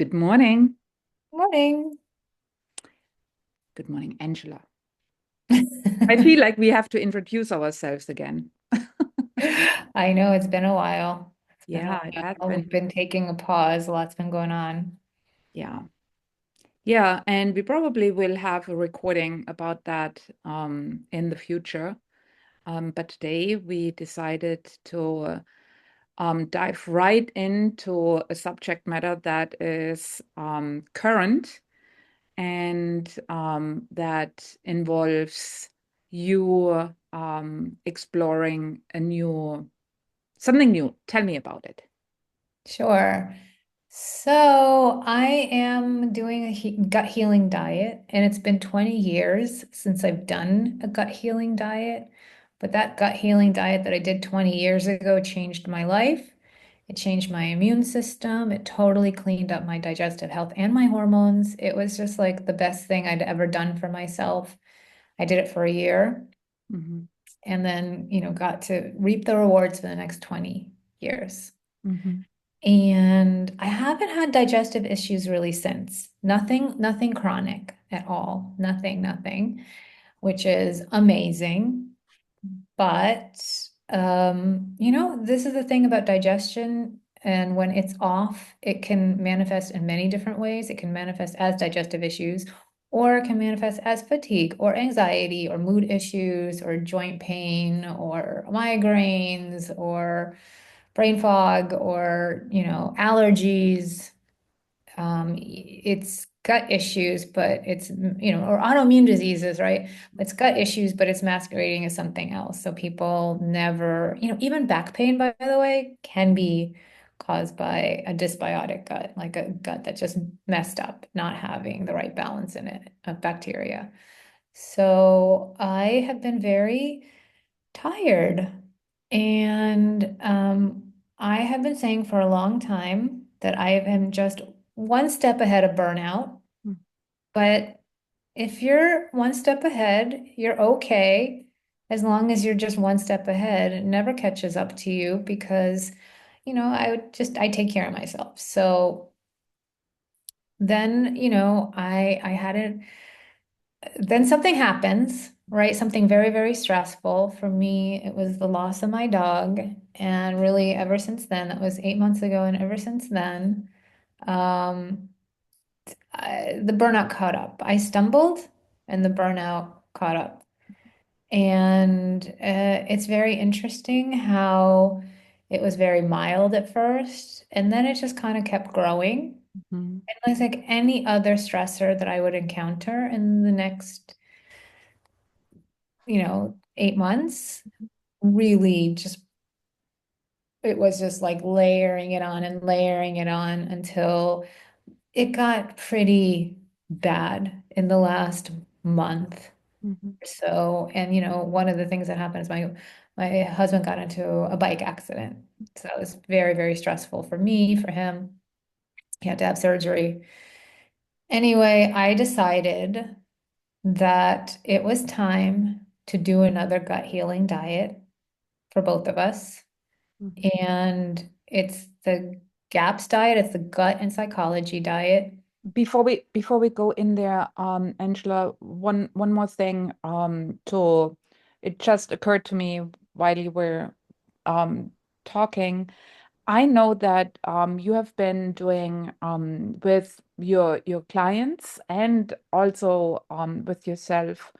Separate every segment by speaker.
Speaker 1: Good morning.
Speaker 2: Morning.
Speaker 1: Good morning, Angela. I feel like we have to introduce ourselves again.
Speaker 2: I know it's been a while. It's been a
Speaker 1: Yeah, it has
Speaker 2: while. We've
Speaker 1: been.
Speaker 2: been taking a pause. A lot's been going on.
Speaker 1: Yeah. Yeah, and we probably will have a recording about that in the future. But today we decided to dive right into a subject matter that is current and that involves you exploring something new. Tell me about it.
Speaker 2: Sure. So I am doing a gut healing diet, and it's been 20 years since I've done a gut healing diet. But that gut healing diet that I did 20 years ago changed my life. It changed my immune system. It totally cleaned up my digestive health and my hormones. It was just like the best thing I'd ever done for myself. I did it for a year.
Speaker 1: Hmm.
Speaker 2: And then, got to reap the rewards for the next 20 years.
Speaker 1: Hmm.
Speaker 2: And I haven't had digestive issues really since. Nothing chronic at all. Nothing, which is amazing. But this is the thing about digestion. And when it's off, it can manifest in many different ways. It can manifest as digestive issues, or it can manifest as fatigue or anxiety or mood issues or joint pain or migraines or brain fog or, allergies. It's gut issues, but or autoimmune diseases, right? It's gut issues, but it's masquerading as something else. So people never, even back pain, by the way, can be caused by a dysbiotic gut, like a gut that just messed up, not having the right balance in it of bacteria. So I have been very tired. And I have been saying for a long time that I am just one step ahead of burnout. But if you're one step ahead, you're okay. As long as you're just one step ahead, it never catches up to you because, I take care of myself. So then, I had it. Then something happens, right? Something very, very stressful. For me, it was the loss of my dog. And really, ever since then, that was 8 months ago. And ever since then, um, the burnout caught up. I stumbled and the burnout caught up. And it's very interesting how it was very mild at first. And then it just kind of kept growing.
Speaker 1: Hmm.
Speaker 2: And it's like any other stressor that I would encounter in the next 8 months, really just it was just like layering it on and layering it on until it got pretty bad in the last month
Speaker 1: Hmm.
Speaker 2: or so. And one of the things that happened is my husband got into a bike accident. So that was very, very stressful for me, for him. He had to have surgery. Anyway, I decided that it was time to do another gut healing diet for both of us.
Speaker 1: Hmm.
Speaker 2: And it's the GAPS diet, it's the gut and psychology diet.
Speaker 1: Before we go in there, Angela, one more thing to it just occurred to me while you were um talking. I know that you have been doing with your clients and also with yourself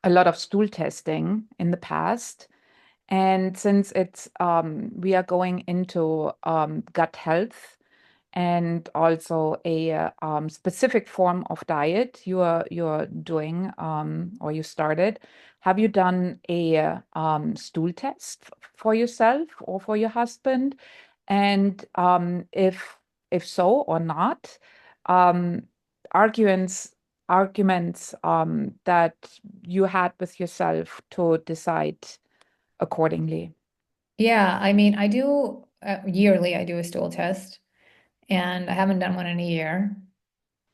Speaker 1: a lot of stool testing in the past. And since it's we are going into gut health and also a specific form of diet you're doing or you started, have you done a stool test for yourself or for your husband? And if so or not, um, arguments arguments that you had with yourself to decide accordingly.
Speaker 2: Yeah, I mean, I do yearly, I do a stool test, and I haven't done one in a year.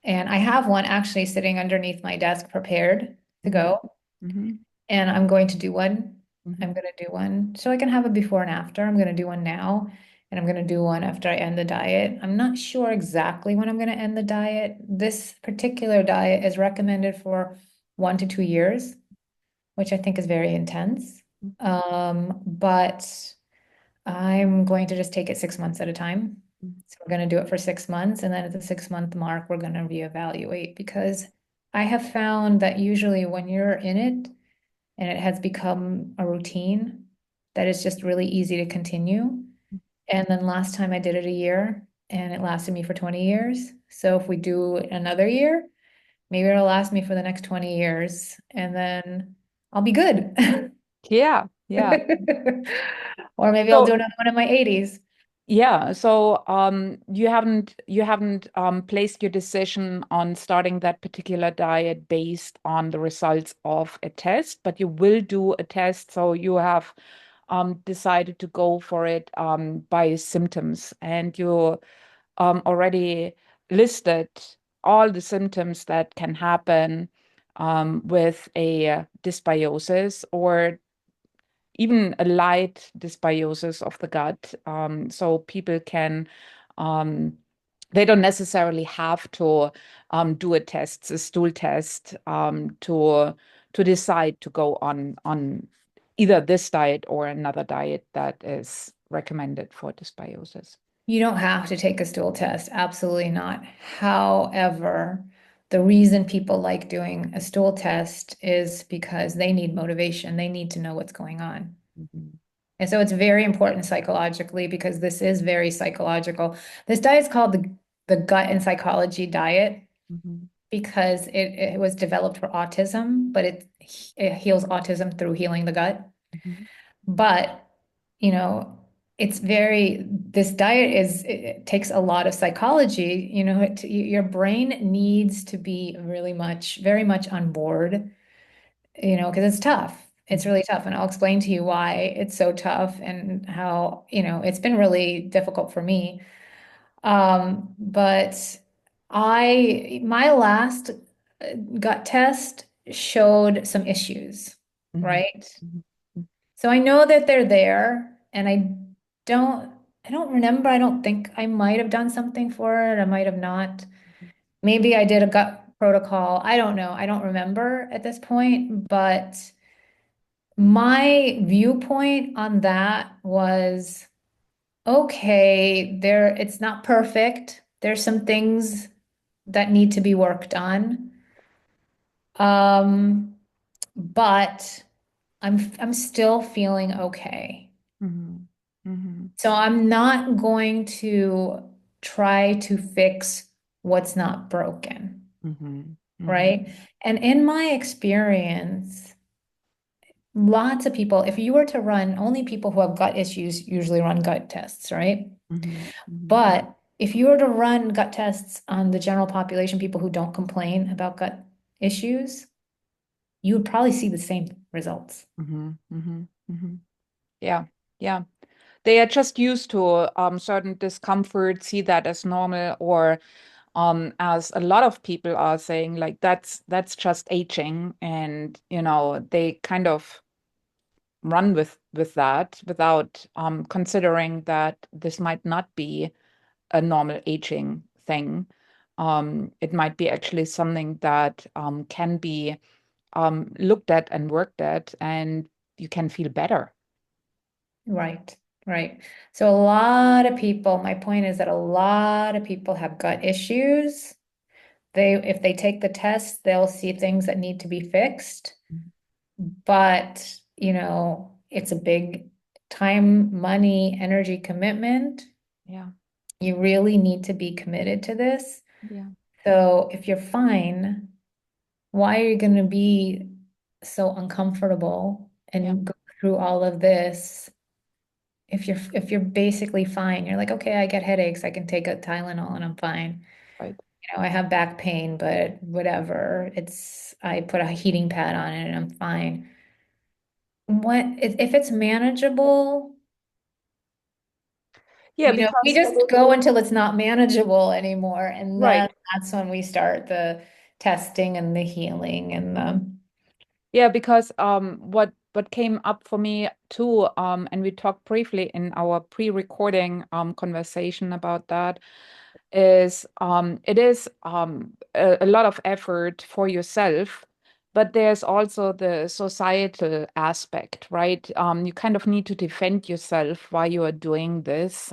Speaker 2: And I have one actually sitting underneath my desk prepared to
Speaker 1: Mhm.
Speaker 2: go.
Speaker 1: Mhm.
Speaker 2: And I'm going to do one.
Speaker 1: Mhm.
Speaker 2: I'm going to do one so I can have a before and after. I'm going to do one now. and I'm going to do one after I end the diet. I'm not sure exactly when I'm going to end the diet. This particular diet is recommended for 1 to 2 years, which I think is very intense. But I'm going to just take it 6 months at a time. So we're going to do it for 6 months. And then at the 6 month mark, we're going to reevaluate because I have found that usually when you're in it and it has become a routine, that it's just really easy to continue. And then last time I did it a year and it lasted me for 20 years. So if we do another year, maybe it'll last me for the next 20 years and then I'll be good.
Speaker 1: Yeah, yeah.
Speaker 2: Or maybe I'll
Speaker 1: So
Speaker 2: do another one in my 80s.
Speaker 1: yeah, so you haven't placed your decision on starting that particular diet based on the results of a test, but you will do a test, so you have decided to go for it by symptoms, and you already listed all the symptoms that can happen with a dysbiosis or even a light dysbiosis of the gut. So people can, um, they don't necessarily have to do a test, a stool test, to decide to go on either this diet or another diet that is recommended for dysbiosis.
Speaker 2: You don't have to take a stool test, absolutely not. However, the reason people like doing a stool test is because they need motivation. They need to know what's going on.
Speaker 1: Mhm,
Speaker 2: And so it's very important psychologically because this is very psychological. This diet is called the gut and psychology diet
Speaker 1: mhm,
Speaker 2: because it was developed for autism, but it heals autism through healing the gut.
Speaker 1: mhm,
Speaker 2: But, you know, this diet it takes a lot of psychology, your brain needs to be very much on board, because it's tough. It's
Speaker 1: mhm.
Speaker 2: really tough. And I'll explain to you why it's so tough and how, it's been really difficult for me. But my last gut test showed some issues,
Speaker 1: Mhm,
Speaker 2: right?
Speaker 1: mhm, mhm,
Speaker 2: So I know that they're there, and don't I don't remember. I don't think I might have done something for it. I might have not. Maybe I did a gut protocol. I don't know. I don't remember at this point, but my viewpoint on that was okay, it's not perfect. There's some things that need to be worked on. Um, but I'm still feeling okay.
Speaker 1: mhm, mhm,
Speaker 2: So I'm not going to try to fix what's not broken,
Speaker 1: mhm, mhm,
Speaker 2: right? And in my experience, lots of people, if you were to run, only people who have gut issues usually run gut tests, right?
Speaker 1: mhm, mhm,
Speaker 2: But if you were to run gut tests on the general population, people who don't complain about gut issues, you would probably see the same results.
Speaker 1: mhm, mhm, mhm. Yeah, yeah. They are just used to certain discomfort, see that as normal, or as a lot of people are saying, like that's just aging, and they kind of run with that without considering that this might not be a normal aging thing. It might be actually something that can be looked at and worked at, and you can feel better.
Speaker 2: Right, right. So a lot of people, my point is that a lot of people have gut issues. If they take the test, they'll see things that need to be fixed. But, it's a big time, money, energy commitment.
Speaker 1: Yeah,
Speaker 2: You really need to be committed to this.
Speaker 1: yeah,
Speaker 2: So if you're fine, why are you going to be so uncomfortable
Speaker 1: yeah,
Speaker 2: and go through all of this if you're basically fine? You're like, okay, I get headaches, I can take a Tylenol and I'm fine.
Speaker 1: right.
Speaker 2: I have back pain, but whatever. I put a heating pad on it and I'm fine. If it's manageable,
Speaker 1: Yeah,
Speaker 2: we
Speaker 1: because
Speaker 2: just go until it's not manageable anymore, and then
Speaker 1: right.
Speaker 2: that's when we start the testing and the healing and the
Speaker 1: Yeah, because what what came up for me too, and we talked briefly in our pre-recording conversation about that, is it is a lot of effort for yourself, but there's also the societal aspect, right? You kind of need to defend yourself while you are doing this,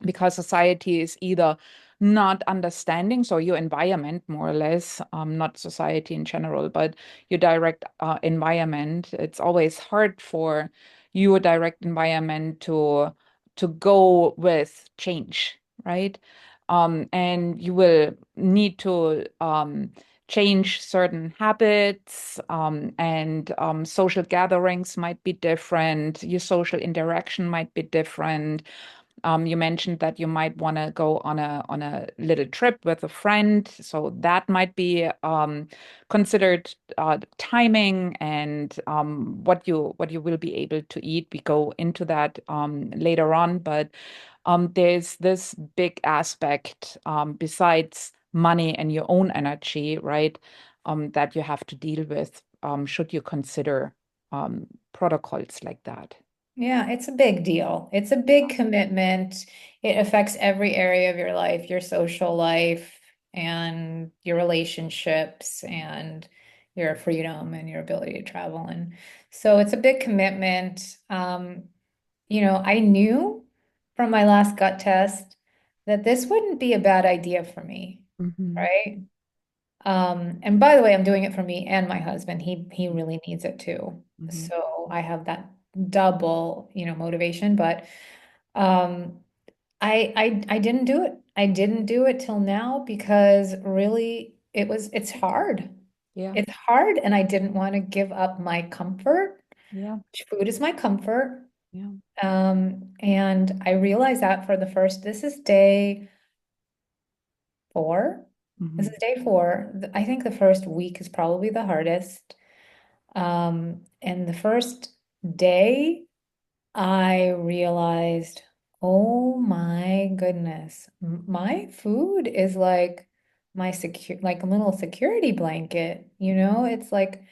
Speaker 1: because society is either not understanding, so your environment, more or less, not society in general, but your direct environment. It's always hard for your direct environment to go with change, right? And you will need to change certain habits, and social gatherings might be different. Your social interaction might be different. You mentioned that you might want to go on a little trip with a friend, so that might be considered timing and what you will be able to eat. We go into that later on, but there's this big aspect besides money and your own energy, right? That you have to deal with. Should you consider protocols like that?
Speaker 2: Yeah, it's a big deal. It's a big commitment. It affects every area of your life, your social life and your relationships and your freedom and your ability to travel. And so it's a big commitment. I knew from my last gut test that this wouldn't be a bad idea for me,
Speaker 1: Hmm.
Speaker 2: right? And by the way, I'm doing it for me and my husband. He really needs it too.
Speaker 1: Hmm.
Speaker 2: So I have that double, motivation. But um, I didn't do it. I didn't do it till now because really it's hard.
Speaker 1: Yeah,
Speaker 2: It's hard, and I didn't want to give up my comfort.
Speaker 1: yeah,
Speaker 2: Food is my comfort.
Speaker 1: yeah.
Speaker 2: And I realized that for the first, this is day 4. This
Speaker 1: Hmm.
Speaker 2: is day 4. I think the first week is probably the hardest. And the first day, I realized, oh my goodness, my food is like like a little security blanket. It's like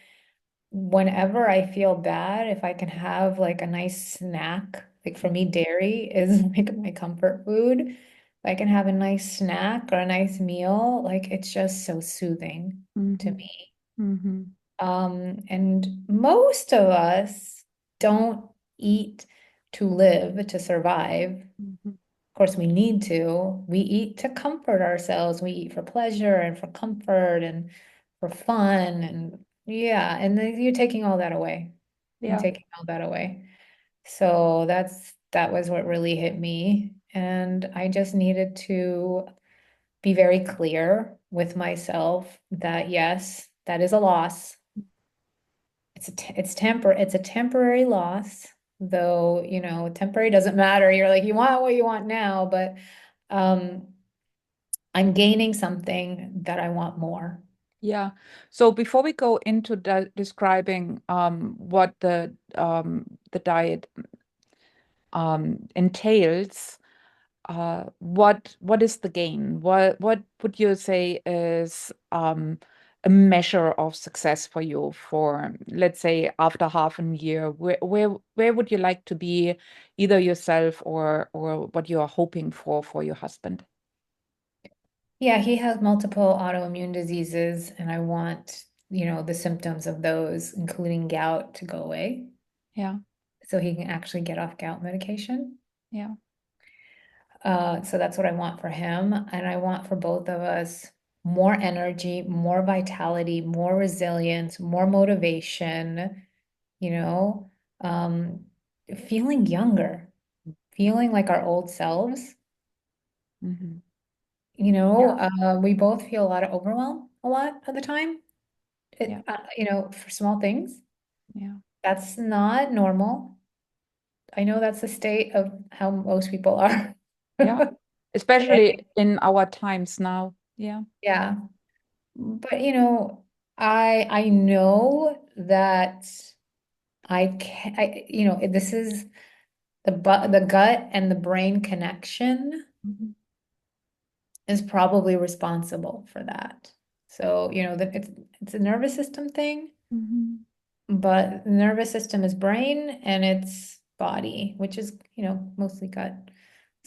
Speaker 2: whenever I feel bad, if I can have like a nice snack, like for me, dairy is like my comfort food. If I can have a nice snack or a nice meal, like it's just so soothing to
Speaker 1: Hmm.
Speaker 2: me.
Speaker 1: Hmm.
Speaker 2: And most of us don't eat to live, to survive. Of
Speaker 1: Hmm.
Speaker 2: course, we need to. We eat to comfort ourselves. We eat for pleasure and for comfort and for fun. And yeah, and then you're taking all that away. You're
Speaker 1: Yeah.
Speaker 2: taking all that away. So that was what really hit me. And I just needed to be very clear with myself that yes, that is a loss. It's a temporary loss, though, temporary doesn't matter. You're like, you want what you want now, but um, I'm gaining something that I want more.
Speaker 1: Yeah. So before we go into describing what the diet entails, what is the gain? What would you say is a measure of success for you for, let's say, after half a year? Where would you like to be, either yourself or what you are hoping for your husband?
Speaker 2: Yeah, he has multiple autoimmune diseases, and I want, the symptoms of those, including gout, to go away
Speaker 1: Yeah,
Speaker 2: so he can actually get off gout medication.
Speaker 1: yeah.
Speaker 2: So that's what I want for him. And I want for both of us more energy, more vitality, more resilience, more motivation, you know, um, feeling younger, feeling like our old selves.
Speaker 1: Hmm. Yeah,
Speaker 2: We both feel a lot of overwhelm a lot of the time,
Speaker 1: yeah,
Speaker 2: for small things.
Speaker 1: yeah,
Speaker 2: That's not normal. I know that's the state of how most people are.
Speaker 1: yeah. Especially
Speaker 2: Right?
Speaker 1: in our times now. Yeah.
Speaker 2: Yeah. But I know that this is the gut and the brain connection
Speaker 1: Mhm.
Speaker 2: is probably responsible for that. So, that it's a nervous system thing,
Speaker 1: Mhm.
Speaker 2: but the nervous system is brain and it's body, which is, mostly gut.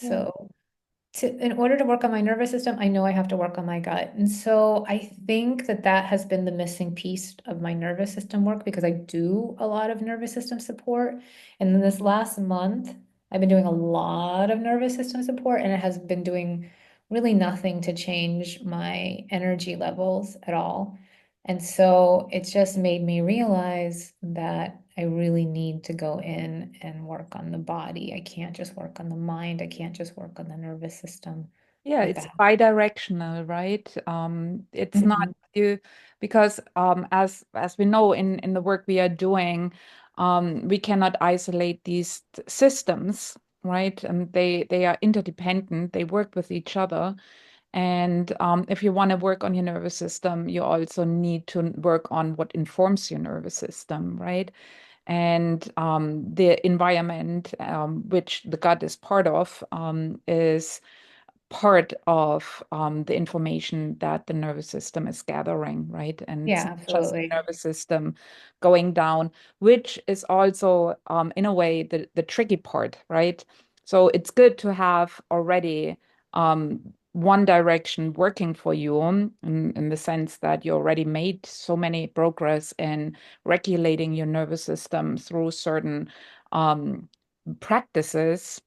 Speaker 1: Yeah.
Speaker 2: So in order to work on my nervous system, I know I have to work on my gut. And so I think that that has been the missing piece of my nervous system work because I do a lot of nervous system support. And then this last month, I've been doing a lot of nervous system support, and it has been doing really nothing to change my energy levels at all. And so it's just made me realize that I really need to go in and work on the body. I can't just work on the mind. I can't just work on the nervous system.
Speaker 1: Yeah,
Speaker 2: Like
Speaker 1: it's
Speaker 2: that.
Speaker 1: bidirectional, right? It's not
Speaker 2: Mhm.
Speaker 1: you because as we know in the work we are doing, we cannot isolate these systems, right? And they are interdependent. They work with each other. And if you want to work on your nervous system, you also need to work on what informs your nervous system, right? And the environment, which the gut is part of, is part of the information that the nervous system is gathering, right? And it's
Speaker 2: Yeah,
Speaker 1: not just the
Speaker 2: absolutely.
Speaker 1: nervous system going down, which is also, in a way, the tricky part, right? So it's good to have already one direction working for you in the sense that you already made so many progress in regulating your nervous system through certain um, practices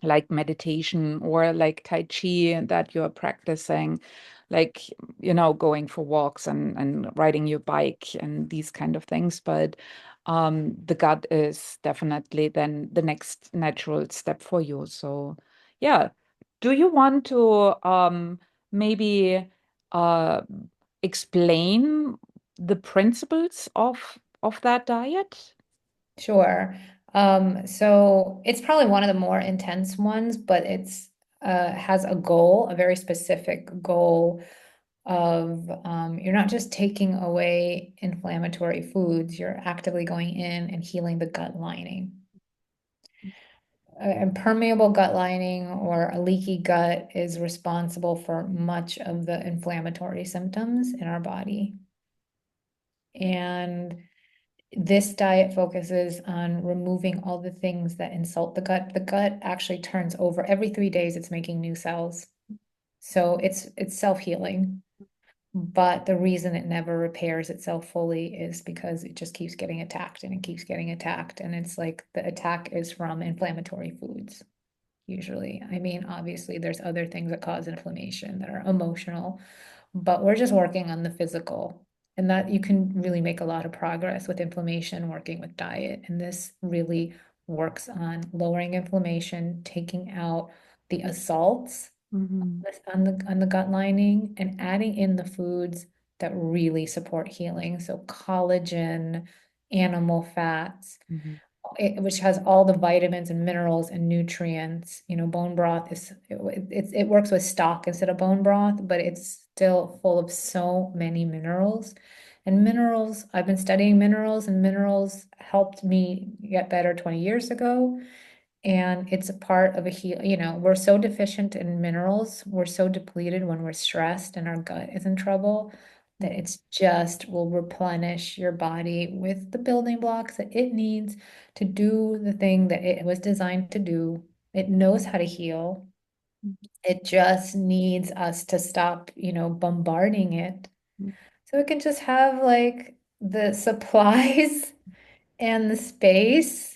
Speaker 1: like meditation or like Tai Chi that you're practicing, like, going for walks and riding your bike and these kind of things. But the gut is definitely then the next natural step for you. So, yeah. Do you want to maybe uh, explain the principles of that diet?
Speaker 2: Sure. So it's probably one of the more intense ones, but it's has a goal, a very specific goal of you're not just taking away inflammatory foods, you're actively going in and healing the gut lining. Impermeable gut lining or a leaky gut is responsible for much of the inflammatory symptoms in our body. And this diet focuses on removing all the things that insult the gut. The gut actually turns over every 3 days, it's making new cells. So it's self-healing. But the reason it never repairs itself fully is because it just keeps getting attacked and it keeps getting attacked. And it's like the attack is from inflammatory foods, usually. I mean, obviously, there's other things that cause inflammation that are emotional, but we're just working on the physical. And that you can really make a lot of progress with inflammation, working with diet. And this really works on lowering inflammation, taking out the assaults
Speaker 1: Hmm.
Speaker 2: on the gut lining and adding in the foods that really support healing. So collagen, animal fats,
Speaker 1: Hmm.
Speaker 2: which has all the vitamins and minerals and nutrients. Bone broth it works with stock instead of bone broth, but it's still full of so many minerals. And minerals, I've been studying minerals, and minerals helped me get better 20 years ago. And it's a part of we're so deficient in minerals, we're so depleted when we're stressed and our gut is in trouble that it's just will replenish your body with the building blocks that it needs to do the thing that it was designed to do. It knows how to heal. It just needs us to stop, bombarding it. So it can just have like the supplies and the space,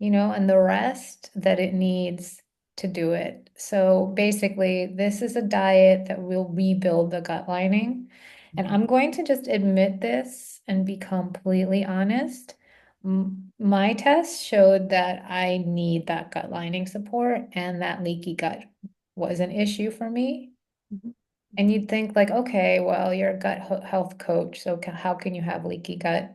Speaker 2: and the rest that it needs to do it. So basically, this is a diet that will rebuild the gut lining. And I'm going to just admit this and be completely honest. My test showed that I need that gut lining support, and that leaky gut was an issue for me. And you'd think like, okay, well, you're a health coach, so how can you have leaky gut?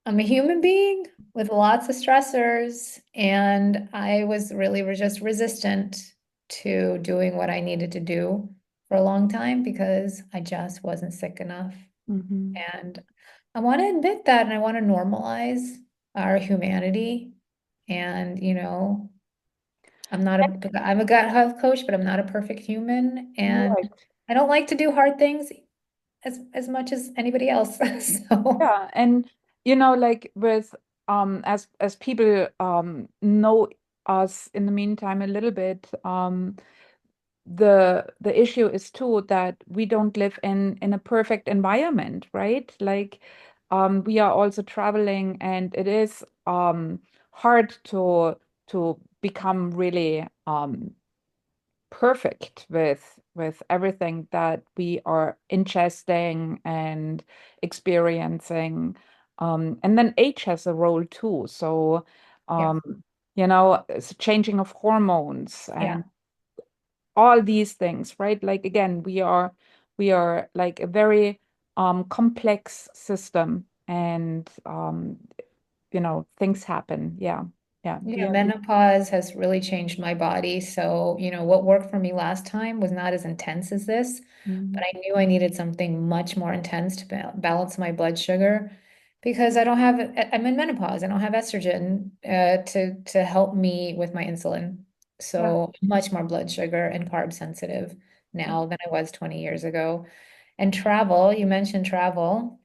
Speaker 2: I'm a human being with lots of stressors, and I was really just resistant to doing what I needed to do for a long time because I just wasn't sick enough.
Speaker 1: Hmm.
Speaker 2: And I want to admit that, and I want to normalize our humanity. And, I'm a gut health coach, but I'm not a perfect human. And
Speaker 1: Right.
Speaker 2: I don't like to do hard things as much as anybody else. So
Speaker 1: Yeah, and like with as people know us in the meantime a little bit, the issue is too that we don't live in a perfect environment, right? Like we are also traveling, and it is hard to become really perfect with everything that we are ingesting and experiencing. And then age has a role too. So,
Speaker 2: yeah,
Speaker 1: um, it's changing of hormones
Speaker 2: yeah.
Speaker 1: and all these things, right? Like again, we are like a very complex system, and things happen. Yeah. Yeah. Do
Speaker 2: Yeah,
Speaker 1: you have
Speaker 2: menopause has really changed my body. So, what worked for me last time was not as intense as this, but
Speaker 1: Mhm.
Speaker 2: I knew I needed something much more intense to balance my blood sugar because I'm in menopause. I don't have estrogen to help me with my insulin.
Speaker 1: Yeah.
Speaker 2: So, much more blood sugar and carb sensitive now than I was 20 years ago. And travel, you mentioned travel.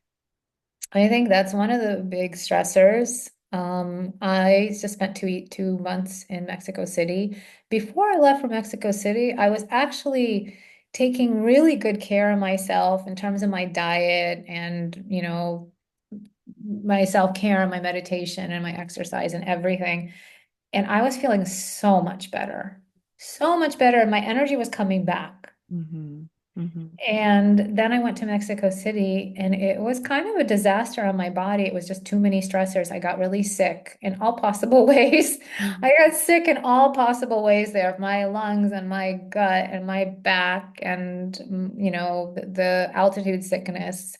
Speaker 2: I think that's one of the big stressors. I just spent 2 months in Mexico City. Before I left for Mexico City, I was actually taking really good care of myself in terms of my diet and, my self-care and my meditation and my exercise and everything. And I was feeling so much better. And my energy was coming back.
Speaker 1: Mm-hmm. Mm-hmm.
Speaker 2: And then I went to Mexico City and it was kind of a disaster on my body. It was just too many stressors. I got really sick in all possible ways. I got sick in all possible ways there, my lungs and my gut and my back and, the altitude sickness.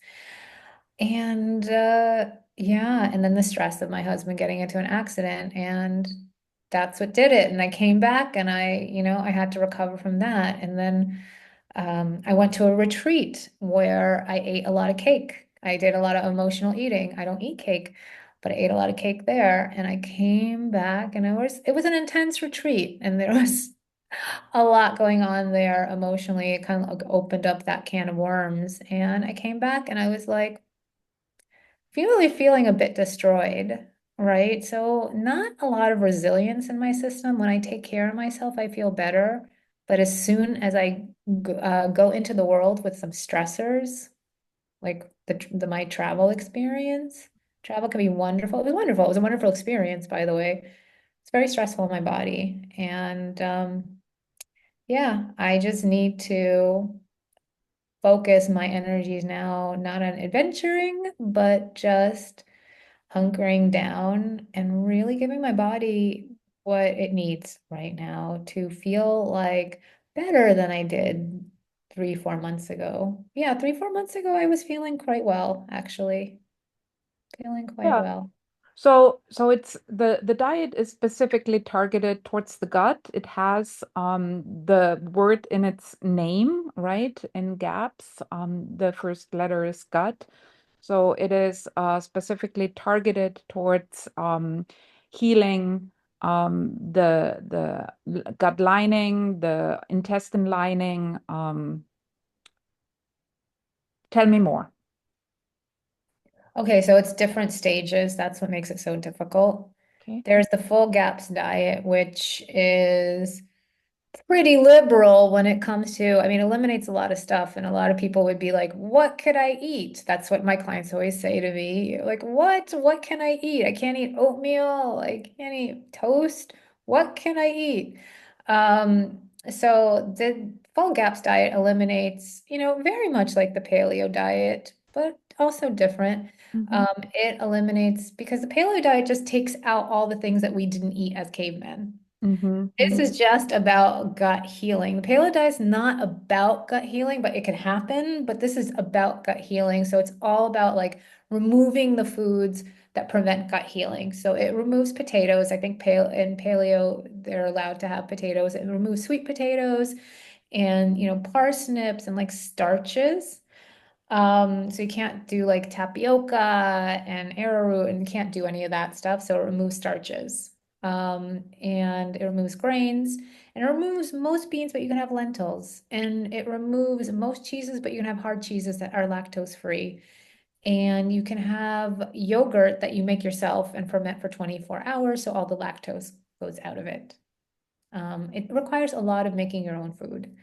Speaker 2: And yeah, and then the stress of my husband getting into an accident. And that's what did it. And I came back and I had to recover from that. And then I went to a retreat where I ate a lot of cake. I did a lot of emotional eating. I don't eat cake, but I ate a lot of cake there. And I came back and it was an intense retreat. And there was a lot going on there emotionally. It kind of like opened up that can of worms. And I came back and I was like, really feeling a bit destroyed, right? So not a lot of resilience in my system. When I take care of myself, I feel better. But as soon as I go into the world with some stressors, like my travel experience, travel can be wonderful. It was wonderful. It was a wonderful experience, by the way. It's very stressful on my body. And yeah, I just need to focus my energies now, not on adventuring, but just hunkering down and really giving my body what it needs right now to feel like better than I did 3, 4 months ago. Yeah, 3, 4 months ago, I was feeling quite well, actually. Feeling quite
Speaker 1: Yeah.
Speaker 2: well.
Speaker 1: So it's the diet is specifically targeted towards the gut. It has the word in its name, right? In GAPS, the first letter is gut. So it is specifically targeted towards healing the gut lining, the intestine lining. Tell me more.
Speaker 2: Okay, so it's different stages. That's what makes it so difficult.
Speaker 1: Okay.
Speaker 2: There's the full GAPS diet, which is pretty liberal when it comes to, I mean, eliminates a lot of stuff. And a lot of people would be like, what could I eat? That's what my clients always say to me. Like, what? What can I eat? I can't eat oatmeal. I can't eat toast. What can I eat? So the full GAPS diet eliminates, very much like the paleo diet, but also different.
Speaker 1: Mm-hmm.
Speaker 2: It eliminates because the paleo diet just takes out all the things that we didn't eat as cavemen. This
Speaker 1: Mm-hmm.
Speaker 2: is just about gut healing. The paleo diet is not about gut healing, but it can happen. But this is about gut healing. So it's all about like removing the foods that prevent gut healing. So it removes potatoes. I think in paleo, they're allowed to have potatoes. It removes sweet potatoes and, parsnips and like starches. So you can't do like tapioca and arrowroot and you can't do any of that stuff. So it removes starches. And it removes grains, and it removes most beans, but you can have lentils, and it removes most cheeses, but you can have hard cheeses that are lactose free. And you can have yogurt that you make yourself and ferment for 24 hours, so all the lactose goes out of it. It requires a lot of making your own food,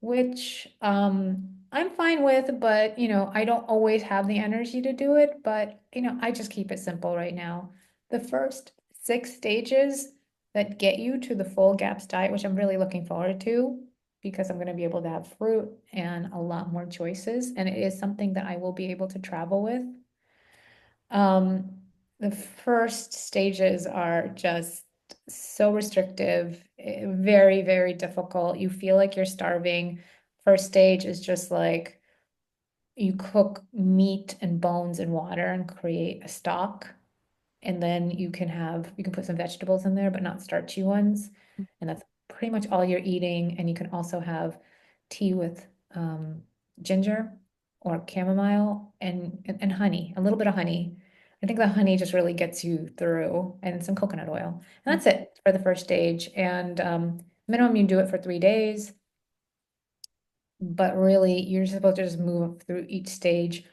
Speaker 2: which I'm fine with, but I don't always have the energy to do it, but I just keep it simple right now. The first 6 stages that get you to the full GAPS diet, which I'm really looking forward to because I'm going to be able to have fruit and a lot more choices, and it is something that I will be able to travel with. Um, the first stages are just so restrictive, very, very difficult. You feel like you're starving. First stage is just like you cook meat and bones in water and create a stock. And then you can put some vegetables in there, but not starchy ones. And that's pretty much all you're eating. And you can also have tea with ginger or chamomile and honey, a little bit of honey. I think the honey just really gets you through, and some coconut oil. And that's it for the first stage. And minimum, you do it for 3 days. But really, you're supposed to just move through each stage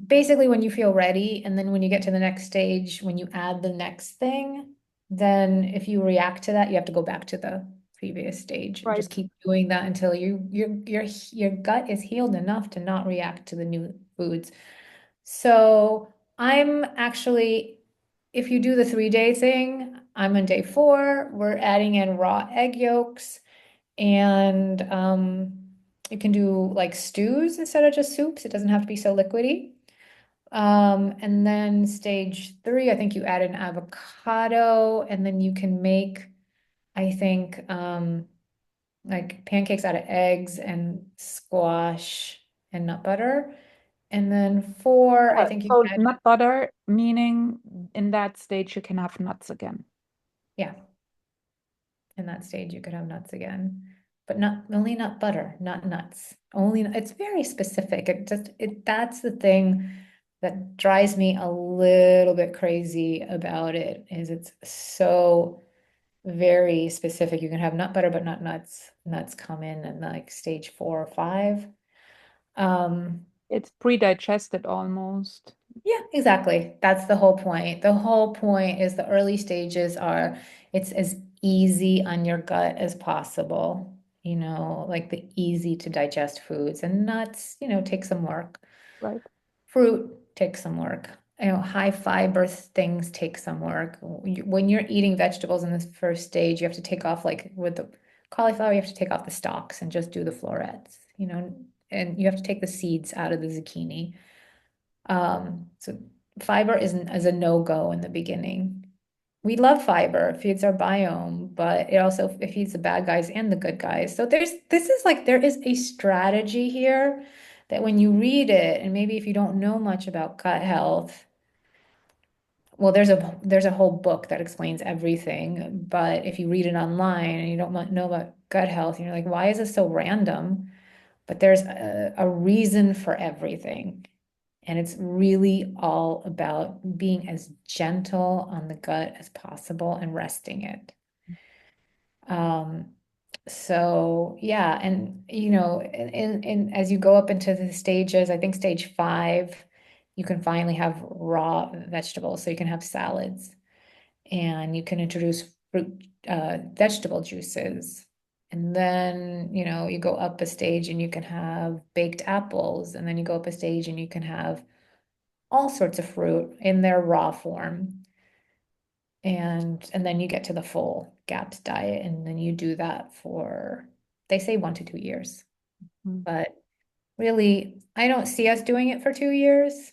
Speaker 2: basically when you feel ready, and then when you get to the next stage, when you add the next thing, then if you react to that, you have to go back to the previous stage and
Speaker 1: Right.
Speaker 2: just keep doing that until your gut is healed enough to not react to the new foods. So I'm actually, if you do the 3-day thing, I'm on day 4. We're adding in raw egg yolks, and you can do like stews instead of just soups. It doesn't have to be so liquidy. And then stage 3, I think you add an avocado, and then you can make, I think, like pancakes out of eggs and squash and nut butter. And then 4, I think you
Speaker 1: So
Speaker 2: add,
Speaker 1: nut butter, meaning in that stage you can have nuts again.
Speaker 2: yeah, in that stage you could have nuts again, but not only nut butter, not nuts. Only, it's very specific. That's the thing that drives me a little bit crazy about it, is it's so very specific. You can have nut butter, but not nuts. Nuts come in like stage 4 or 5. Um,
Speaker 1: It's pre-digested almost.
Speaker 2: yeah, exactly. That's the whole point. The whole point is the early stages are it's as easy on your gut as possible, like the easy to digest foods. And nuts, take some work.
Speaker 1: Right.
Speaker 2: Fruit takes some work. High fiber things take some work. When you're eating vegetables in this first stage, you have to take off, like with the cauliflower, you have to take off the stalks and just do the florets, and you have to take the seeds out of the zucchini. So fiber is a no-go in the beginning. We love fiber, it feeds our biome, but it feeds the bad guys and the good guys. So there is a strategy here that when you read it, and maybe if you don't know much about gut health, well, there's a whole book that explains everything, but if you read it online and you don't know about gut health, and you're like, why is this so random? But there's a reason for everything. And it's really all about being as gentle on the gut as possible and resting it. Um, so yeah, and as you go up into the stages, I think stage 5, you can finally have raw vegetables. So you can have salads, and you can introduce vegetable juices. And then, you go up a stage and you can have baked apples. And then you go up a stage and you can have all sorts of fruit in their raw form. And then you get to the full GAPS diet, and then you do that for, they say 1 to 2 years.
Speaker 1: Mm.
Speaker 2: But really, I don't see us doing it for 2 years.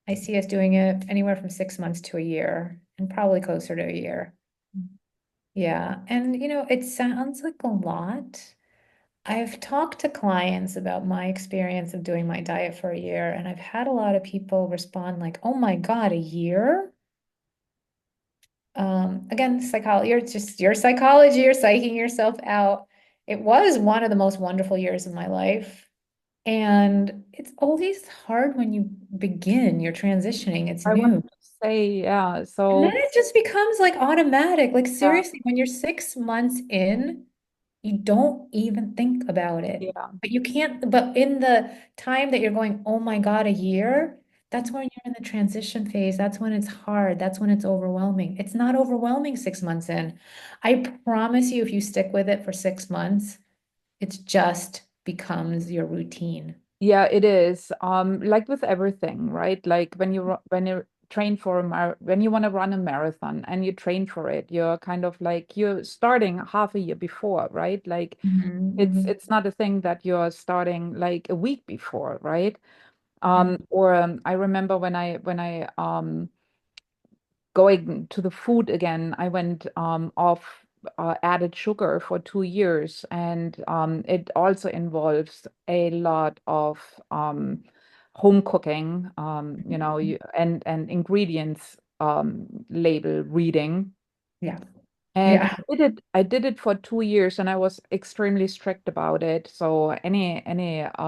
Speaker 2: I see us doing it anywhere from 6 months to a year, and probably closer to a year. Yeah. And it sounds like a lot. I've talked to clients about my experience of doing my diet for a year, and I've had a lot of people respond like, "Oh my God, a year?" Again, psychology, you're just your psychology, you're psyching yourself out. It was one of the most wonderful years of my life. And it's always hard when you begin, you're transitioning, it's
Speaker 1: I wanted
Speaker 2: new.
Speaker 1: to say, yeah.
Speaker 2: And then
Speaker 1: So,
Speaker 2: it just becomes like automatic. Like
Speaker 1: yeah,
Speaker 2: seriously, when you're 6 months in, you don't even think about it.
Speaker 1: yeah,
Speaker 2: But you can't, but in the time that you're going, oh my God, a year, that's when you're in the transition phase. That's when it's hard. That's when it's overwhelming. It's not overwhelming 6 months in. I promise you, if you stick with it for 6 months, it just becomes your routine.
Speaker 1: yeah, it is. Like with everything, right? Like when you train for when you want to run a marathon and you train for it, you're kind of like you're starting half a year before, right? Like
Speaker 2: Mhm,
Speaker 1: it's not a thing that you're starting like a week before, right?
Speaker 2: mhm.
Speaker 1: Or I remember when I going to the food again, I went off added sugar for 2 years, and it also involves a lot of home cooking, and ingredients label reading.
Speaker 2: Yeah.
Speaker 1: And
Speaker 2: Yeah.
Speaker 1: I did it for 2 years, and I was extremely strict about it. So any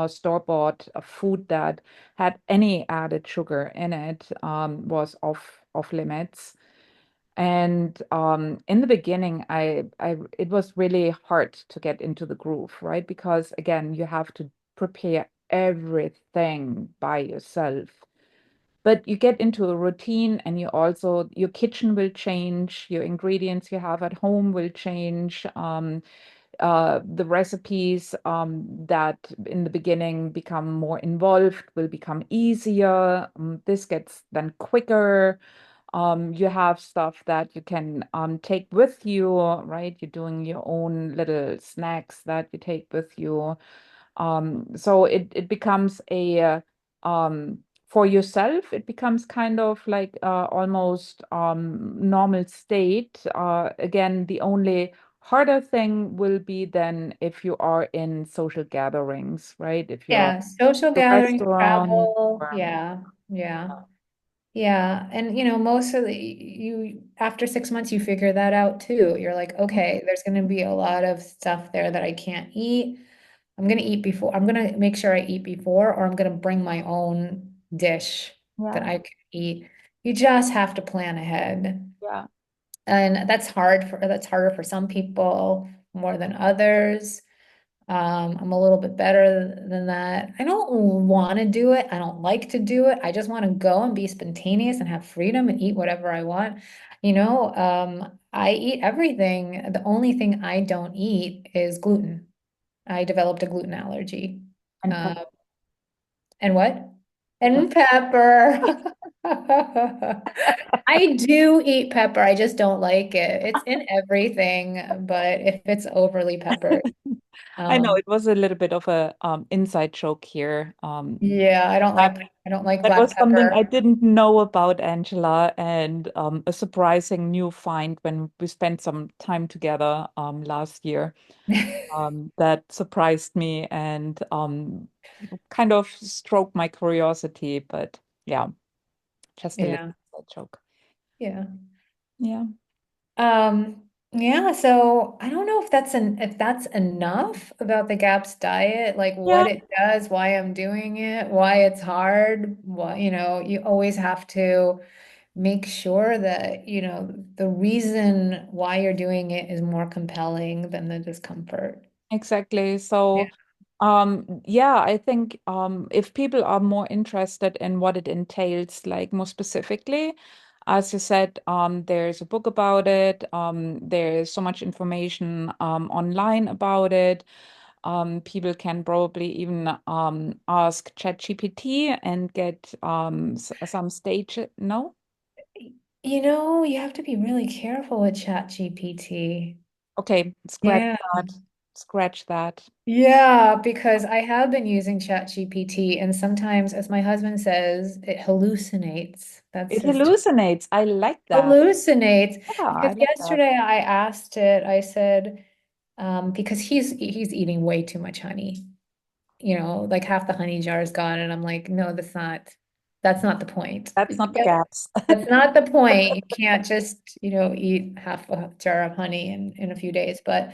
Speaker 1: store-bought food that had any added sugar in it was off limits. And in the beginning, I it was really hard to get into the groove, right? Because again, you have to prepare everything by yourself. But you get into a routine, and you also, your kitchen will change, your ingredients you have at home will change. The recipes that in the beginning become more involved will become easier. This gets then quicker. You have stuff that you can take with you, right? You're doing your own little snacks that you take with you. So it becomes for yourself, it becomes kind of like almost normal state. Again, the only harder thing will be then if you are in social gatherings, right? If you're at
Speaker 2: Yeah. Social
Speaker 1: a
Speaker 2: gatherings,
Speaker 1: restaurant
Speaker 2: travel.
Speaker 1: or
Speaker 2: Yeah. Yeah. Yeah. And most of you after 6 months you figure that out too. You're like, okay, there's gonna be a lot of stuff there that I can't eat. I'm gonna eat before. I'm gonna make sure I eat before, or I'm gonna bring my own dish that
Speaker 1: yeah,
Speaker 2: I can eat. You just have to plan ahead.
Speaker 1: yeah,
Speaker 2: And that's harder for some people more than others. I'm a little bit better than that. I don't want to do it. I don't like to do it. I just want to go and be spontaneous and have freedom and eat whatever I want. I eat everything. The only thing I don't eat is gluten. I developed a gluten allergy.
Speaker 1: and
Speaker 2: Uh, and what? And pepper. I do eat pepper. I just don't like it. It's in everything, but if it's overly peppered,
Speaker 1: I know
Speaker 2: um,
Speaker 1: it was a little bit of a inside joke here.
Speaker 2: yeah,
Speaker 1: That
Speaker 2: I don't like
Speaker 1: that
Speaker 2: black
Speaker 1: was something I
Speaker 2: pepper.
Speaker 1: didn't know about Angela, and a surprising new find when we spent some time together last year. That surprised me and kind of stroked my curiosity, but yeah, just a little
Speaker 2: Yeah,
Speaker 1: inside joke.
Speaker 2: yeah.
Speaker 1: Yeah.
Speaker 2: Yeah, so I don't know if that's enough about the GAPS diet, like what
Speaker 1: Yeah,
Speaker 2: it does, why I'm doing it, why it's hard, you always have to make sure that, the reason why you're doing it is more compelling than the discomfort.
Speaker 1: exactly.
Speaker 2: Yeah.
Speaker 1: So yeah, I think if people are more interested in what it entails, like more specifically, as you said, there's a book about it. There's so much information online about it. People can probably even ask ChatGPT and get some stage. No?
Speaker 2: You have to be really careful with ChatGPT.
Speaker 1: Okay, scratch
Speaker 2: Yeah.
Speaker 1: that. Scratch that.
Speaker 2: Yeah, because I have been using ChatGPT and sometimes, as my husband says, it hallucinates. That's
Speaker 1: It
Speaker 2: his
Speaker 1: hallucinates. I like that.
Speaker 2: hallucinates.
Speaker 1: Yeah, I
Speaker 2: Because
Speaker 1: like that.
Speaker 2: yesterday I asked it, I said, because he's eating way too much honey. Like half the honey jar is gone, and I'm like, no, that's not the point.
Speaker 1: That's not the gaps.
Speaker 2: That's not the point. You can't just, eat half a jar of honey in a few days. But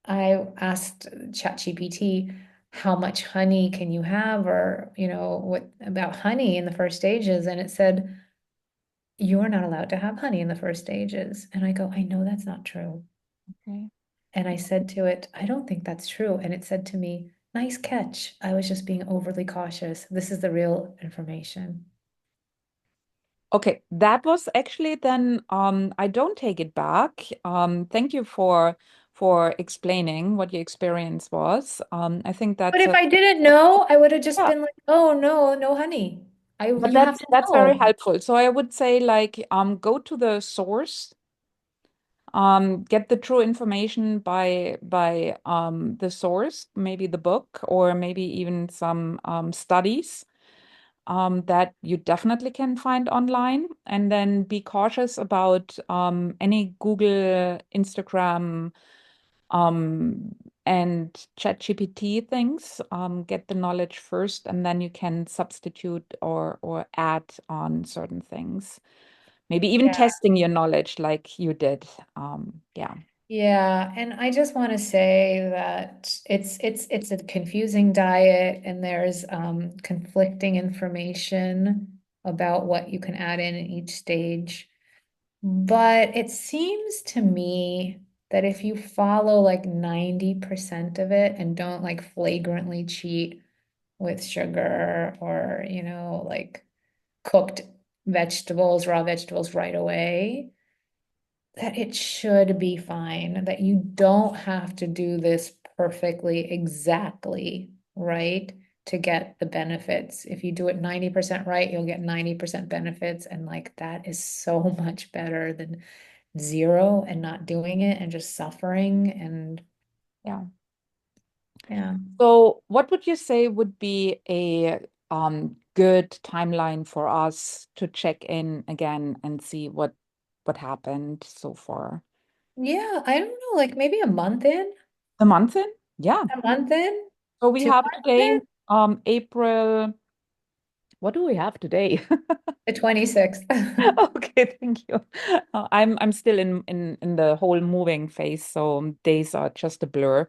Speaker 2: I asked ChatGPT, how much honey can you have, or, what about honey in the first stages? And it said, you are not allowed to have honey in the first stages. And I go, I know that's not true.
Speaker 1: Okay.
Speaker 2: And I said to it, I don't think that's true. And it said to me, nice catch. I was just being overly cautious. This is the real information.
Speaker 1: Okay, that was actually then I don't take it back. Thank you for explaining what your experience was. I think
Speaker 2: But
Speaker 1: that's
Speaker 2: if
Speaker 1: a
Speaker 2: I didn't know, I would have just
Speaker 1: yeah,
Speaker 2: been like, oh no, no honey.
Speaker 1: but
Speaker 2: You have to
Speaker 1: that's very
Speaker 2: know.
Speaker 1: helpful. So I would say like go to the source, get the true information by the source, maybe the book or maybe even some studies that you definitely can find online. And then be cautious about any Google, Instagram, and ChatGPT things. Get the knowledge first, and then you can substitute or add on certain things. Maybe even
Speaker 2: Yeah.
Speaker 1: testing your knowledge like you did. Yeah.
Speaker 2: Yeah, and I just want to say that it's a confusing diet, and there's conflicting information about what you can add in each stage. But it seems to me that if you follow like 90% of it and don't like flagrantly cheat with sugar, or, like cooked vegetables, raw vegetables right away, that it should be fine, that you don't have to do this perfectly exactly right to get the benefits. If you do it 90% right, you'll get 90% benefits. And like that is so much better than zero and not doing it and just suffering. And
Speaker 1: Yeah.
Speaker 2: yeah.
Speaker 1: So, what would you say would be a good timeline for us to check in again and see what happened so far?
Speaker 2: Yeah, I don't know, like maybe a month in,
Speaker 1: A month in? Yeah.
Speaker 2: a month in,
Speaker 1: So we
Speaker 2: two
Speaker 1: have
Speaker 2: months
Speaker 1: today
Speaker 2: in,
Speaker 1: April. What do we have today?
Speaker 2: the 26th.
Speaker 1: Okay, thank you. I'm still in the whole moving phase, so days are just a blur.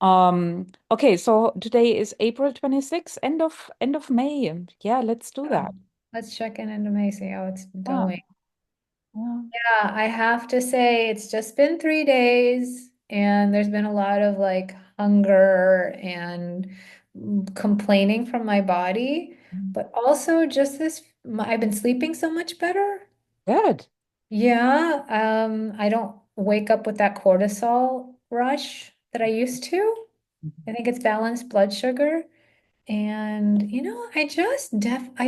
Speaker 1: Okay, so today is April 26th, end of May. Yeah, let's do
Speaker 2: Yeah.
Speaker 1: that.
Speaker 2: Let's check in into May, see how it's
Speaker 1: Yeah,
Speaker 2: going.
Speaker 1: yeah.
Speaker 2: Yeah, I have to say it's just been 3 days, and there's been a lot of like hunger and complaining from my body, but also just I've been sleeping so much better.
Speaker 1: Good.
Speaker 2: Yeah, I don't wake up with that cortisol rush that I used to. I think it's balanced blood sugar. And I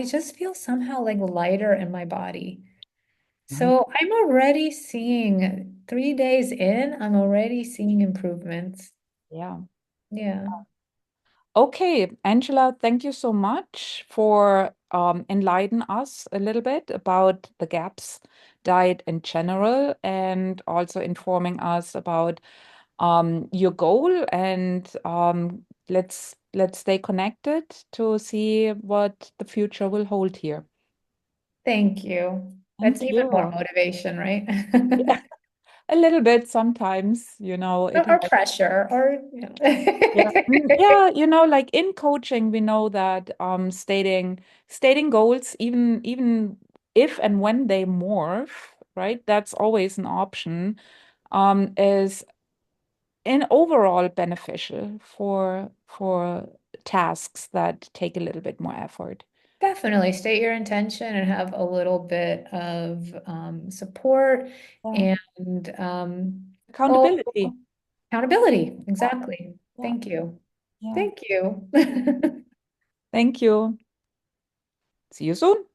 Speaker 2: just feel somehow like lighter in my body.
Speaker 1: Okay.
Speaker 2: So I'm already seeing 3 days in, I'm already seeing improvements.
Speaker 1: Yeah.
Speaker 2: Yeah.
Speaker 1: Okay, Angela, thank you so much for enlighten us a little bit about the GAPS diet in general and also informing us about your goal and let's stay connected to see what the future will hold here.
Speaker 2: Thank you. That's
Speaker 1: Thank
Speaker 2: even more
Speaker 1: you.
Speaker 2: motivation, right?
Speaker 1: Yeah, a little bit sometimes, it
Speaker 2: Or
Speaker 1: helps.
Speaker 2: pressure, or
Speaker 1: Yeah. Yeah, like in coaching, we know that stating goals, even if and when they morph, right? That's always an option, is in overall beneficial for tasks that take a little bit more effort.
Speaker 2: definitely state your intention and have a little bit of support
Speaker 1: Yeah.
Speaker 2: and oh,
Speaker 1: Accountability.
Speaker 2: accountability.
Speaker 1: Yeah,
Speaker 2: Exactly.
Speaker 1: yeah,
Speaker 2: Thank you.
Speaker 1: yeah.
Speaker 2: Thank you.
Speaker 1: Thank you. See you soon.